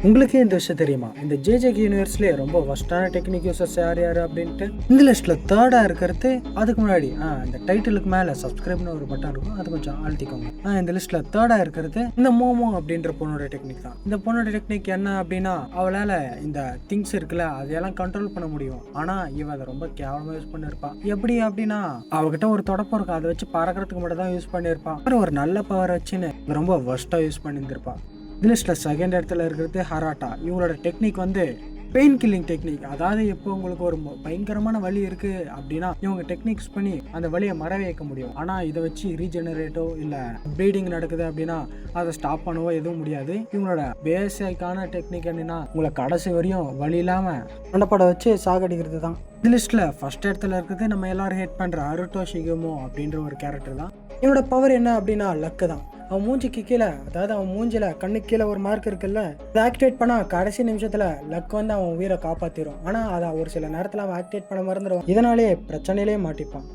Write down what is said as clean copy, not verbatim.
உங்களுக்கே இந்த விஷயம் தெரியுமா? இந்த ஜேஜேகே யூனிவர்ஸ்லேயே ரொம்ப ஒஸ்டான டெக்னிக் யூசர்ஸ் யார் யார் அப்படின்ட்டு இந்த லிஸ்ட்டில் தேர்டாக இருக்கிறது. அதுக்கு முன்னாடி இந்த டைட்டிலுக்கு மேலே சப்ஸ்கிரைப்னு ஒரு பட்டன் இருக்கும், அது கொஞ்சம் அழுத்திக்கோங்க. இந்த லிஸ்ட்டில் தேர்டாக இருக்கிறது இந்த மோமோ அப்படின்ற பொண்ணோட டெக்னிக் தான். இந்த பொண்ணோட டெக்னிக் என்ன அப்படின்னா, அவளால் இந்த திங்ஸ் இருக்குல்ல அதையெல்லாம் கண்ட்ரோல் பண்ண முடியும். ஆனால் இவன் அதை ரொம்ப கேவலமாக யூஸ் பண்ணியிருப்பான். எப்படி அப்படின்னா, அவகிட்ட ஒரு தொடப்பம் இருக்கும், அதை வச்சு பறக்கிறதுக்கு மட்டும் தான் யூஸ் பண்ணியிருப்பான். அப்புறம் ஒரு நல்ல பவர் வச்சுன்னு ரொம்ப ஒஸ்ட்டாக யூஸ் பண்ணியிருந்திருப்பான். லிஸ்ட்டில் செகண்ட் இடத்துல இருக்கிறது ஹராட்டா. இவங்களோட டெக்னிக் வந்து பெயின் கில்லிங் டெக்னிக். அதாவது எப்போ உங்களுக்கு ஒரு பயங்கரமான வலி இருக்குது அப்படின்னா இவங்க டெக்னிக்ஸ் பண்ணி அந்த வலியை மற வைக்க முடியும். ஆனால் இதை வச்சு ரீஜெனரேட்டோ இல்லை ப்ளீடிங் நடக்குது அப்படின்னா அதை ஸ்டாப் பண்ணவோ எதுவும் முடியாது. இவங்களோட பேசிக்கான டெக்னிக் என்னன்னா, உங்களை கடைசி வரையும் வலி இல்லாமல் மண்டப்பட வச்சு சாகடிக்கிறது தான். இந்த லிஸ்ட்டில் ஃபர்ஸ்ட் இடத்துல இருக்கிறது நம்ம எல்லாரும் ஹேட் பண்ணுற அருட்டோ ஷிகமோ அப்படின்ற ஒரு கேரக்டர் தான். இவனோட பவர் என்ன அப்படின்னா லக்கு தான். அவன் மூஞ்சிக்கு கீழே, அதாவது அவன் மூஞ்சில கண்ணுக்கு கீழே ஒரு மார்க் இருக்குல்ல, அதை ஆக்டிவேட் பண்ணால் கடைசி நிமிஷத்தில் லக் வந்து அவன் உயிரை காப்பாற்றிடும். ஆனால் அதை ஒரு சில நேரத்தில் அவன் ஆக்டிவேட் பண்ண மறந்துடுவான். இதனாலே பிரச்சனையிலே மாட்டிப்பான்.